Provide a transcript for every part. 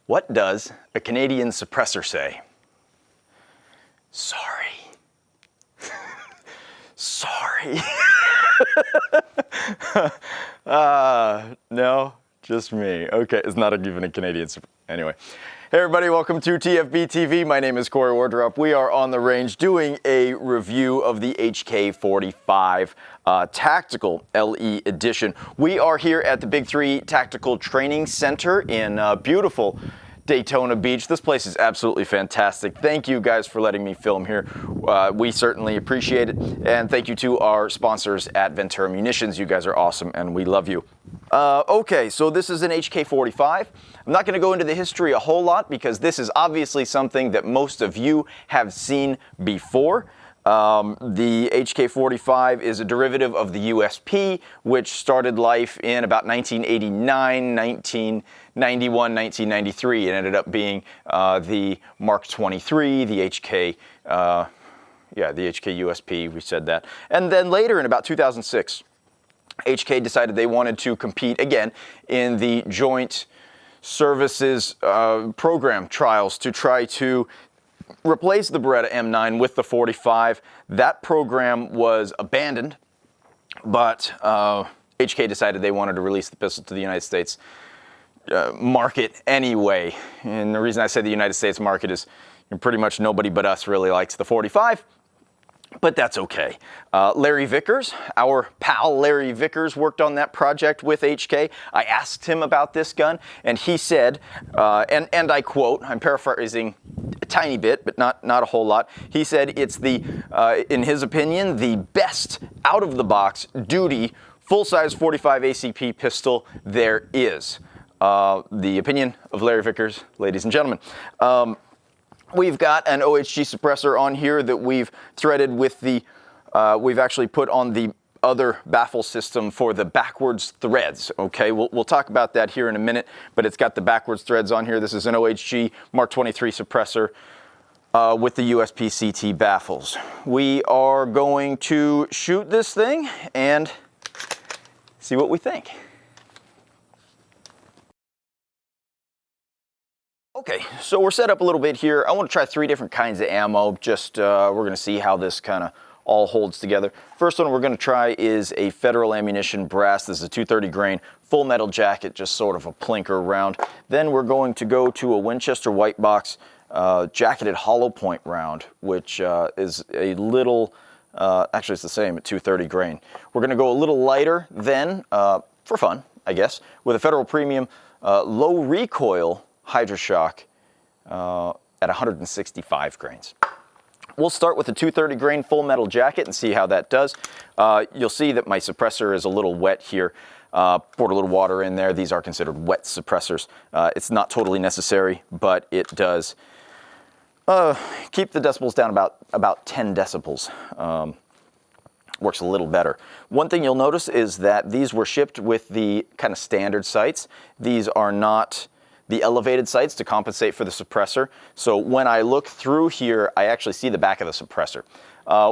What does a Canadian suppressor say? Sorry. Sorry. No, just me. Okay, it's not even a Canadian. Anyway. Hey everybody, welcome to TFBTV. My name is Corey Wardrop. We are on the range doing a review of the HK45 Tactical LE Edition. We are here at the Big 3 Tactical Training Center in beautiful Daytona Beach. This place is absolutely fantastic. Thank you guys for letting me film here. We certainly appreciate it. And thank you to our sponsors at Ventura Munitions. You guys are awesome and we love you. Okay, so this is an HK45. I'm not going to go into the history a whole lot because this is obviously something that most of you have seen before. The HK45 is a derivative of the USP, which started life in about 1989, 1991, 1993. It ended up being the Mark 23, the HK, the HK USP, we said that. And then later in about 2006, HK decided they wanted to compete again in the Joint Services Program trials to try to replace the Beretta M9 with the 45. That program was abandoned, but HK decided they wanted to release the pistol to the United States market anyway. And the reason I say the United States market is pretty much nobody but us really likes the 45. But that's okay. Larry Vickers, our pal Larry Vickers, worked on that project with HK. I asked him about this gun, and he said, and I quote, I'm paraphrasing a tiny bit, but not a whole lot. He said it's the, in his opinion, the best out-of-the-box duty full-size 45 ACP pistol there is. The opinion of Larry Vickers, ladies and gentlemen. We've got an OHG suppressor on here that we've threaded with the, we've actually put on the other baffle system for the backwards threads, okay? We'll talk about that here in a minute, but it's got the backwards threads on here. This is an OHG Mark 23 suppressor with the USP CT baffles. We are going to shoot this thing and see what we think. Okay, so we're set up a little bit here. I want to try 3 different kinds of ammo. Just, we're going to see how this kind of all holds together. First one we're going to try is a Federal Ammunition brass. This is a 230 grain, full metal jacket, just sort of a plinker round. Then we're going to go to a Winchester white box jacketed hollow point round, which is a little, actually it's the same at 230 grain. We're going to go a little lighter then, for fun, I guess, with a Federal Premium low recoil Hydroshock at 165 grains. We'll start with the 230 grain full metal jacket and see how that does. You'll see that my suppressor is a little wet here. Poured a little water in there. These are considered wet suppressors. It's not totally necessary, but it does keep the decibels down about 10 decibels. Works a little better. One thing you'll notice is that these were shipped with the kind of standard sights. These are not the elevated sights to compensate for the suppressor. So when I look through here, I actually see the back of the suppressor.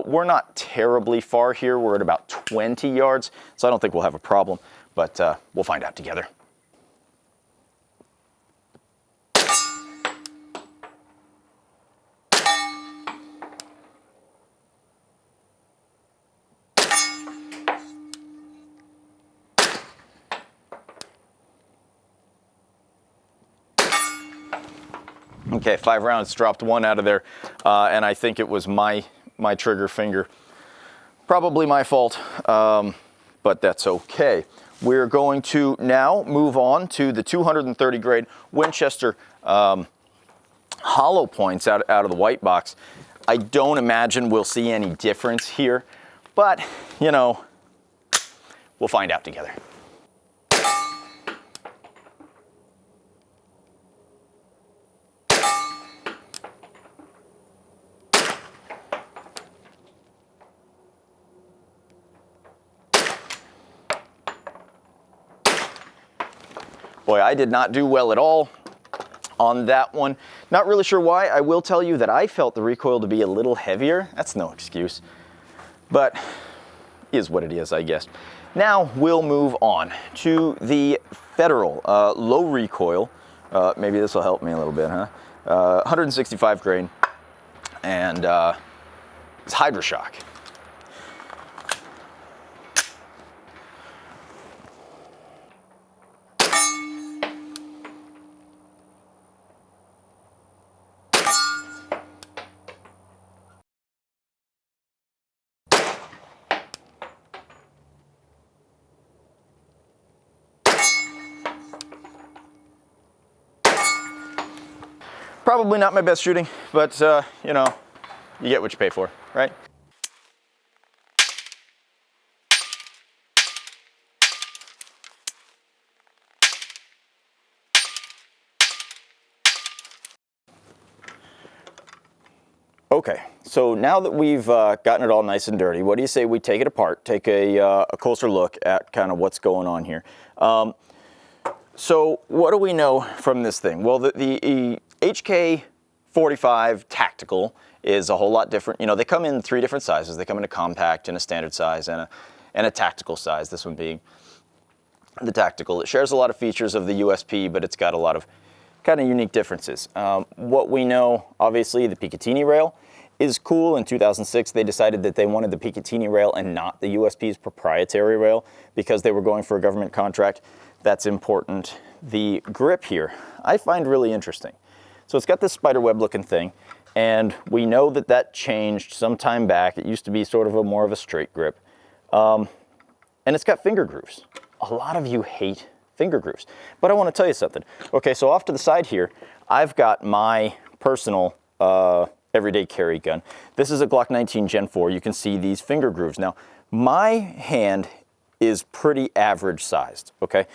We're not terribly far here. We're at about 20 yards, so I don't think we'll have a problem, but we'll find out together. Okay, 5 rounds, dropped 1 out of there, and I think it was my trigger finger. Probably my fault, but that's okay. We're going to now move on to the 230 grade Winchester hollow points out of the white box. I don't imagine we'll see any difference here, but, you know, we'll find out together. Boy, I did not do well at all on that one. Not really sure why. I will tell you that I felt the recoil to be a little heavier. That's no excuse, but is what it is, I guess. Now we'll move on to the Federal low recoil Maybe this will help me a little bit, huh? 165 grain, and it's Hydroshock. Probably not my best shooting, but you know, you get what you pay for, right? Okay, so now that we've gotten it all nice and dirty, what do you say we take it apart, take a closer look at kind of what's going on here. So what do we know from this thing? Well, the HK45 Tactical is a whole lot different. You know, they come in 3 different sizes. They come in a compact and a standard size and a tactical size, this one being the Tactical. It shares a lot of features of the USP, but it's got a lot of kind of unique differences. What we know, obviously, the Picatinny rail is cool. In 2006, they decided that they wanted the Picatinny rail and not the USP's proprietary rail because they were going for a government contract. That's important. The grip here, I find really interesting. So it's got this spiderweb looking thing, and we know that that changed some time back. It used to be sort of more of a straight grip. And it's got finger grooves. A lot of you hate finger grooves, but I want to tell you something. Okay, so off to the side here, I've got my personal everyday carry gun. This is a Glock 19 Gen 4. You can see these finger grooves. Now, my hand is pretty average sized, okay?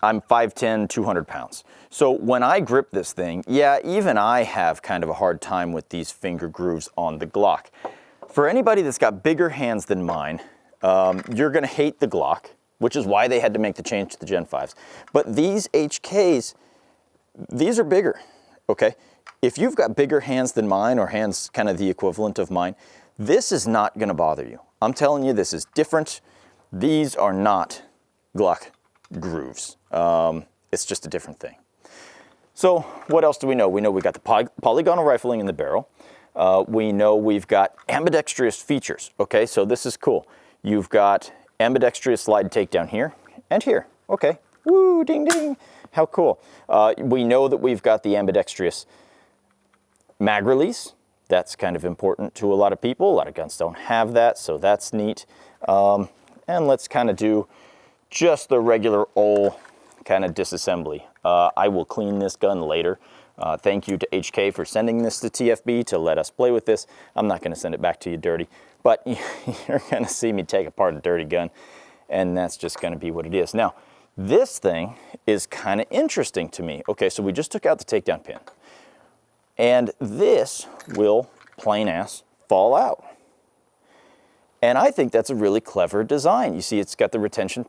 I'm 5'10", 200 pounds. So when I grip this thing, yeah, even I have kind of a hard time with these finger grooves on the Glock. For anybody that's got bigger hands than mine, you're gonna hate the Glock, which is why they had to make the change to the Gen 5s. But these HKs, these are bigger, okay? If you've got bigger hands than mine, or hands kind of the equivalent of mine, this is not gonna bother you. I'm telling you, this is different. These are not Glock grooves. It's just a different thing. So what else do we know? We know we got the polygonal rifling in the barrel. We know we've got ambidextrous features. Okay, so this is cool. You've got ambidextrous slide takedown here and here. Okay, woo, ding, ding. How cool. We know that we've got the ambidextrous mag release. That's kind of important to a lot of people. A lot of guns don't have that, so that's neat. And let's kind of do just the regular old kind of disassembly. I will clean this gun later. Thank you to HK for sending this to TFB to let us play with this. I'm not going to send it back to you dirty, but you're going to see me take apart a dirty gun, and that's just going to be what it is. Now, this thing is kind of interesting to me. Okay, so we just took out the takedown pin, and this will plain ass fall out. And I think that's a really clever design. You see, it's got the retention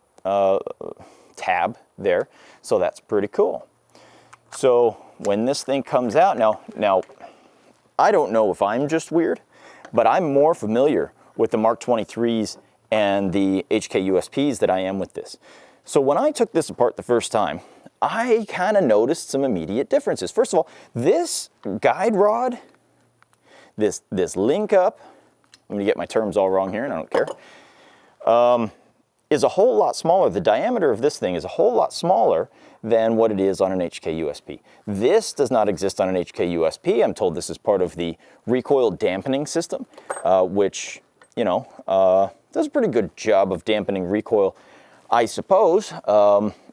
tab there, so that's pretty cool. So when this thing comes out, now I don't know if I'm just weird, but I'm more familiar with the Mark 23s and the HK USPs that I am with this. So when I took this apart the first time, I kind of noticed some immediate differences. First of all, this guide rod, this link up, I'm gonna get my terms all wrong here and I don't care, is a whole lot smaller. The diameter of this thing is a whole lot smaller than what it is on an HK USP. This does not exist on an HK USP. I'm told this is part of the recoil dampening system, which, you know, does a pretty good job of dampening recoil, I suppose.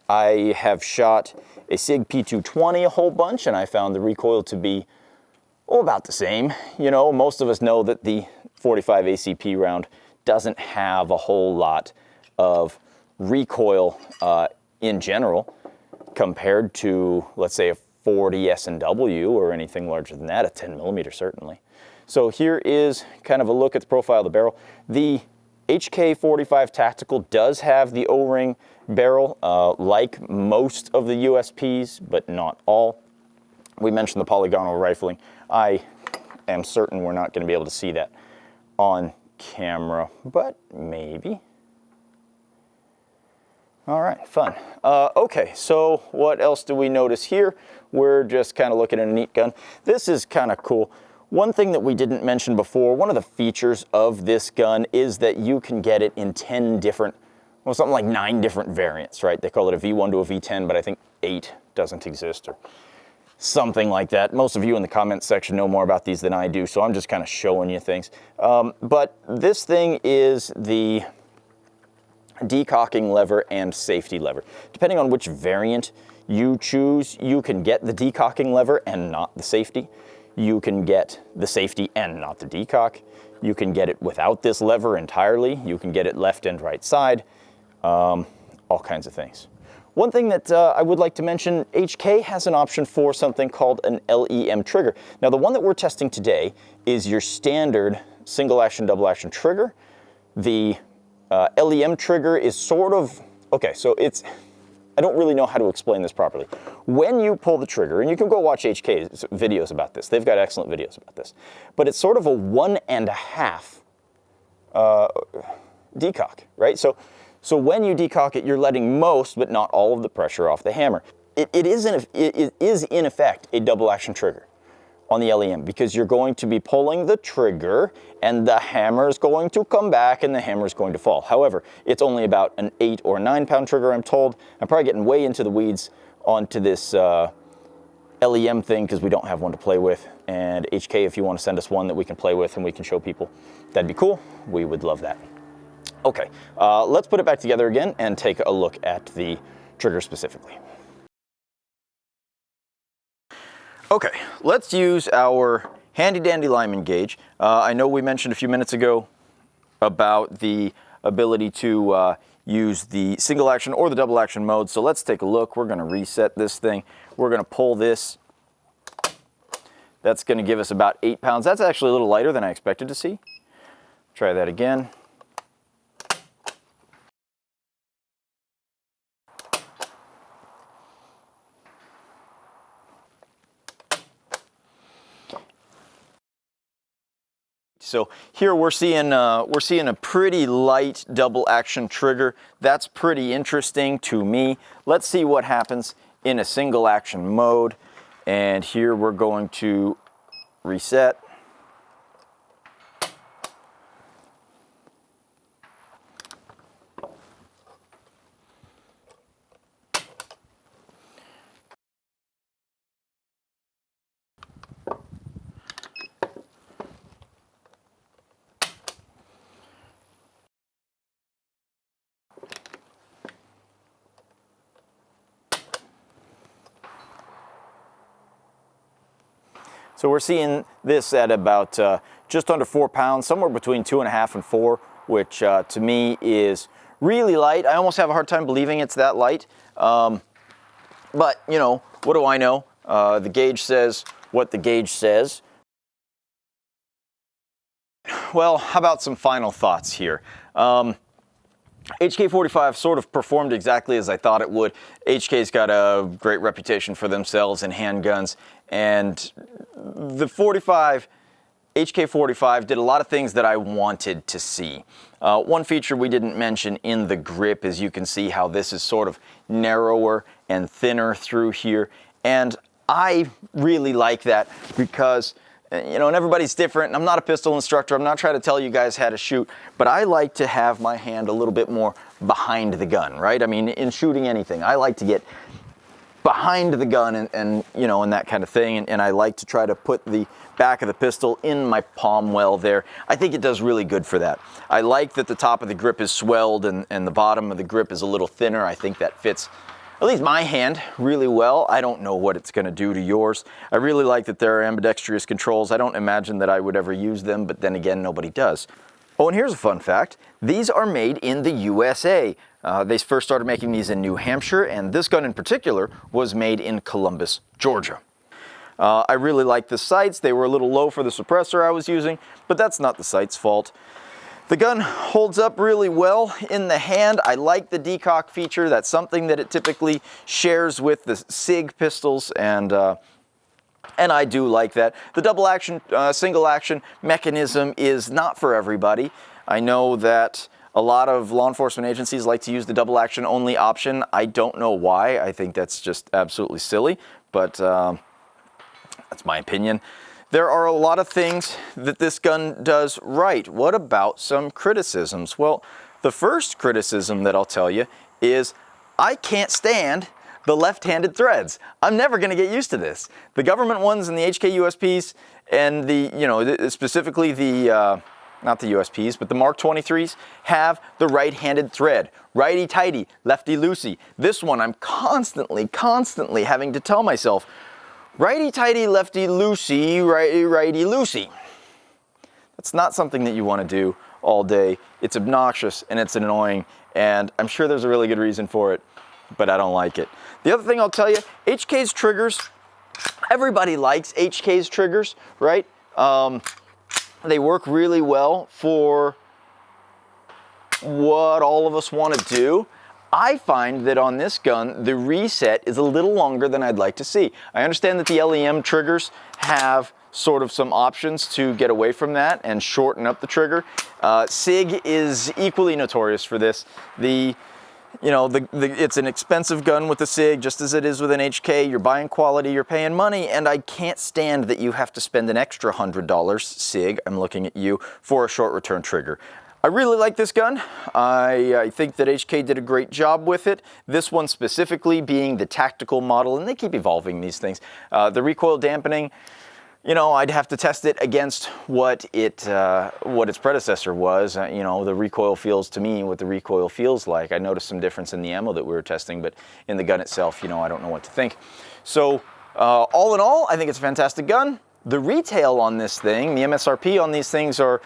I have shot a SIG P220 a whole bunch, and I found the recoil to be, oh, about the same. You know, most of us know that the 45 ACP round doesn't have a whole lot of recoil in general compared to, let's say, a 40 S&W or anything larger than that, a 10 millimeter certainly. So here is kind of a look at the profile of the barrel. The HK45 Tactical does have the O-ring barrel, like most of the USPs, but not all. We mentioned the polygonal rifling. I am certain we're not going to be able to see that on camera, but maybe. All right, fun. Okay, so what else do we notice here? We're just kind of looking at a neat gun. This is kind of cool. One thing that we didn't mention before, one of the features of this gun is that you can get it in 10 different, well, something like 9 different variants, right? They call it a V1 to a V10, but I think 8 doesn't exist or something like that. Most of you in the comments section know more about these than I do, so I'm just kind of showing you things. But this thing is the decocking lever and safety lever. Depending on which variant you choose, you can get the decocking lever and not the safety. You can get the safety and not the decock. You can get it without this lever entirely. You can get it left and right side. All kinds of things. One thing that I would like to mention, HK has an option for something called an LEM trigger. Now the one that we're testing today is your standard single action, double action trigger. The LEM trigger is sort of, okay, so it's, I don't really know how to explain this properly. When you pull the trigger, and you can go watch HK's videos about this, they've got excellent videos about this, but it's sort of a 1.5 decock, right? So when you decock it, you're letting most, but not all of the pressure off the hammer. It is in effect a double action trigger on the LEM because you're going to be pulling the trigger and the hammer is going to come back and the hammer is going to fall. However, it's only about an 8 or 9 pound trigger, I'm told. I'm probably getting way into the weeds onto this LEM thing because we don't have one to play with. And HK, if you want to send us one that we can play with and we can show people, that'd be cool. We would love that. Okay, let's put it back together again and take a look at the trigger specifically. Okay, let's use our handy dandy Lyman gauge. I know we mentioned a few minutes ago about the ability to use the single action or the double action mode, so let's take a look. We're gonna reset this thing. We're gonna pull this. That's gonna give us about 8 pounds. That's actually a little lighter than I expected to see. Try that again. So here we're seeing a pretty light double action trigger. That's pretty interesting to me. Let's see what happens in a single action mode. And here we're going to reset. So we're seeing this at about just under 4 pounds, somewhere between 2.5 and 4, which to me is really light. I almost have a hard time believing it's that light. But, you know, what do I know? The gauge says what the gauge says. Well, how about some final thoughts here? HK45 sort of performed exactly as I thought it would. HK's got a great reputation for themselves in handguns, and the HK45 did a lot of things that I wanted to see. One feature we didn't mention in the grip is you can see how this is sort of narrower and thinner through here, and I really like that because, you know, and everybody's different, and I'm not a pistol instructor, I'm not trying to tell you guys how to shoot, but I like to have my hand a little bit more behind the gun, right? I mean, in shooting anything, I like to get behind the gun and you know, and that kind of thing, and I like to try to put the back of the pistol in my palm well there. I think it does really good for that. I like that the top of the grip is swelled and the bottom of the grip is a little thinner. I think that fits at least my hand really well. I don't know what it's going to do to yours. I really like that there are ambidextrous controls. I don't imagine that I would ever use them, but then again, nobody does. Oh, and here's a fun fact. These are made in the USA. They first started making these in New Hampshire, and this gun in particular was made in Columbus, Georgia. I really like the sights. They were a little low for the suppressor I was using, but that's not the sight's fault. The gun holds up really well in the hand. I like the decock feature. That's something that it typically shares with the SIG pistols, and I do like that. The double action, single action mechanism is not for everybody. I know that A lot of law enforcement agencies like to use the double action only option. I don't know why. I think that's just absolutely silly, but that's my opinion. There are a lot of things that this gun does right. What about some criticisms? Well, the first criticism that I'll tell you is I can't stand the left-handed threads. I'm never going to get used to this. The government ones and the HK USPs and the, specifically the, not the USPs, but the Mark 23s have the right-handed thread. Righty-tighty, lefty-loosey. This one I'm constantly having to tell myself, righty-tighty, lefty-loosey, righty-loosey. That's not something that you want to do all day. It's obnoxious and it's annoying, and I'm sure there's a really good reason for it, but I don't like it. The other thing I'll tell you, HK's triggers, everybody likes HK's triggers, right? They work really well for what all of us want to do. I find that on this gun, the reset is a little longer than I'd like to see. I understand that the LEM triggers have sort of some options to get away from that and shorten up the trigger. SIG is equally notorious for this. It's an expensive gun with the SIG, just as it is with an HK. You're buying quality, you're paying money, and I can't stand that you have to spend an extra $100, SIG, I'm looking at you, for a short return trigger. I really like this gun. I think that HK did a great job with it. This one specifically being the tactical model, and they keep evolving these things. The recoil dampening, I'd have to test it against what its predecessor was. The recoil feels to me what the recoil feels like. I noticed some difference in the ammo that we were testing, but in the gun itself, I don't know what to think. So all in all, I think it's a fantastic gun. The retail on this thing, the MSRP on these things are,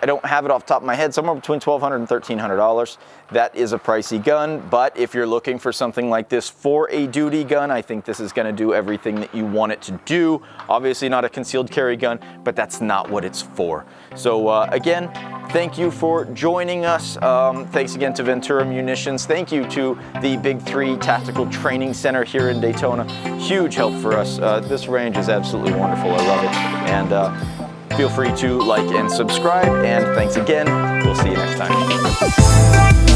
I don't have it off the top of my head, somewhere between $1,200 and $1,300. That is a pricey gun, but if you're looking for something like this for a duty gun, I think this is going to do everything that you want it to do. Obviously not a concealed carry gun, but that's not what it's for. So again, thank you for joining us. Thanks again to Ventura Munitions. Thank you to the Big 3 Tactical Training Center here in Daytona. Huge help for us. This range is absolutely wonderful. I love it. And feel free to like and subscribe, and thanks again. We'll see you next time.